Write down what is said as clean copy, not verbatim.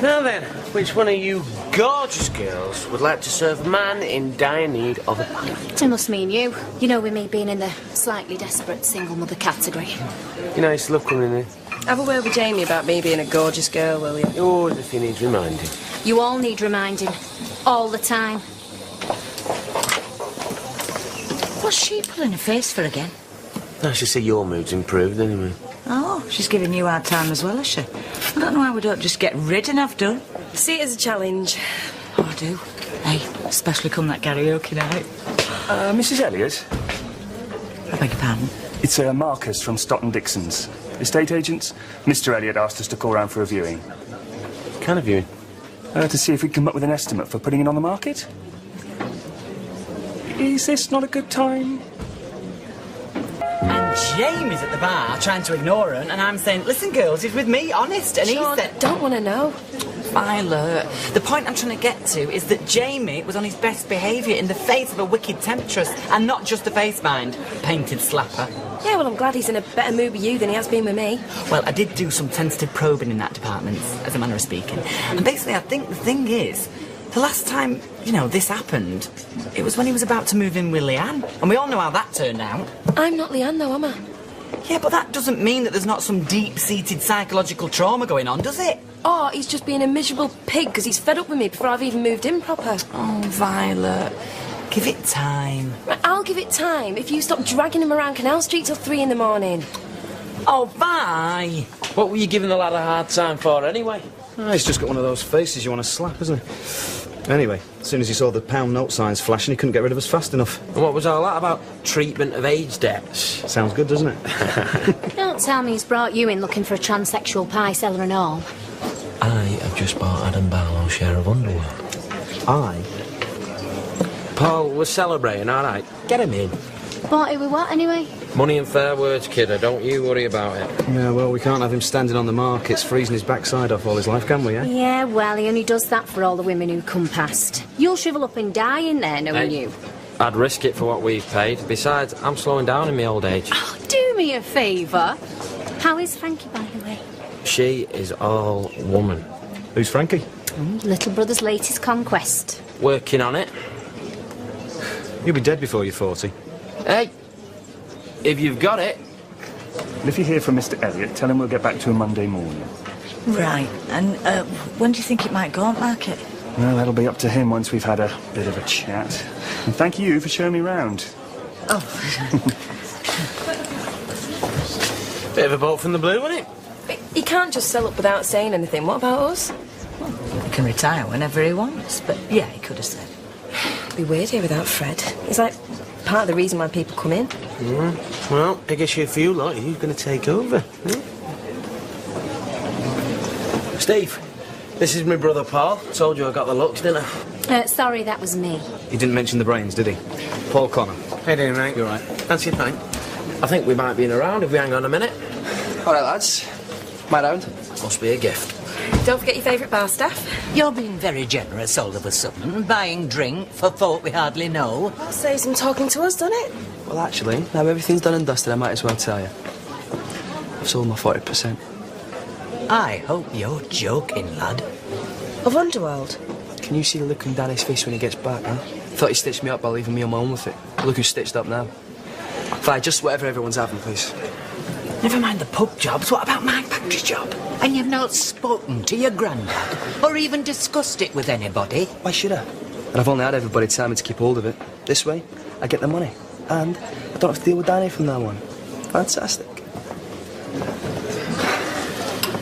Now then, which one of you gorgeous girls would like to serve a man in dire need of a pint? It must mean you. You know, with me being in the slightly desperate single mother category. You know, it's love coming in. Have a word with Jamie about me being a gorgeous girl, will you? Oh, if he needs reminding. You all need reminding. All the time. What's she pulling her face for again? I should see your mood's improved anyway. Oh, she's giving you a hard time as well, has she? I don't know why we don't just get rid and have done. See it as a challenge. Oh, I do. Hey, especially come that karaoke night. Mrs. Elliot? I beg your pardon? It's Marcus from Stott & Dixon's. Estate agents. Mr. Elliot asked us to call round for a viewing. What kind of viewing? To see if we can come up with an estimate for putting it on the market. Is this not a good time? And Jamie's at the bar trying to ignore her, and I'm saying, listen, girls, he's with me, honest. And Sean, he said, don't want to know. Violet, the point I'm trying to get to is that Jamie was on his best behaviour in the face of a wicked temptress, and not just a face, mind, painted slapper. Yeah, well, I'm glad he's in a better mood with you than he has been with me. Well, I did do some tentative probing in that department, as a manner of speaking. And basically, I think the thing is, the last time, you know, this happened, it was when he was about to move in with Leanne. And we all know how that turned out. I'm not Leanne, though, am I? Yeah, but that doesn't mean that there's not some deep-seated psychological trauma going on, does it? Oh, he's just being a miserable pig because he's fed up with me before I've even moved in proper. Oh, Violet, give it time. Right, I'll give it time if you stop dragging him around Canal Street till 3 in the morning. Oh, bye. What were you giving the lad a hard time for anyway? Oh, he's just got one of those faces you want to slap, isn't he? Anyway, as soon as he saw the pound note signs flashing, he couldn't get rid of us fast enough. And what was all that about treatment of age debts? Sounds good, doesn't it? Don't tell me he's brought you in looking for a transsexual pie seller and all. I have just bought Adam Barlow's share of Underworld. I? Paul, we're celebrating, all right. Get him in. Bought it with what, anyway? Money and fair words, kidder. Don't you worry about it. Yeah, well, we can't have him standing on the markets freezing his backside off all his life, can we, eh? Yeah, well, he only does that for all the women who come past. You'll shrivel up and die in there, knowing you. I'd risk it for what we've paid. Besides, I'm slowing down in my old age. Oh, do me a favour. How is Frankie, by the way? She is all woman. Who's Frankie? Little brother's latest conquest. Working on it. You'll be dead before you're 40. Hey, if you've got it. And if you hear from Mr. Elliot, tell him we'll get back to him Monday morning. Right, and when do you think it might go on market? Well, that'll be up to him once we've had a bit of a chat. And thank you for showing me round. Oh. Bit of a bolt from the blue, wasn't it? He can't just sell up without saying anything. What about us? Well, he can retire whenever he wants, but yeah, he could have said. It'd be weird here without Fred. He's like part of the reason why people come in. Well, big issue for you, lot. Who's going to take over? Steve, this is my brother Paul. Told you I got the looks, didn't I? Sorry, that was me. He didn't mention the brains, did he? Paul Connor. Hey, doing, mate? You're right. Fancy a pint? I think we might be in a round if we hang on a minute. All right, lads. My round. Must be a gift. Don't forget your favourite bar staff. You're being very generous all of a sudden, buying drink for folk we hardly know. That saves him talking to us, doesn't it? Well, actually, now everything's done and dusted, I might as well tell you. I've sold my 40%. I hope you're joking, lad. Of Underworld. Can you see the look on Danny's face when he gets back, huh? Thought he stitched me up by leaving me on my own with it. Look who's stitched up now. Fine, just whatever everyone's having, please. Never mind the pub jobs, what about my factory job? And you've not spoken to your granddad, or even discussed it with anybody? Why should I? And I've only had everybody tell me to keep hold of it. This way, I get the money. And I don't have to deal with Danny from now on. Fantastic.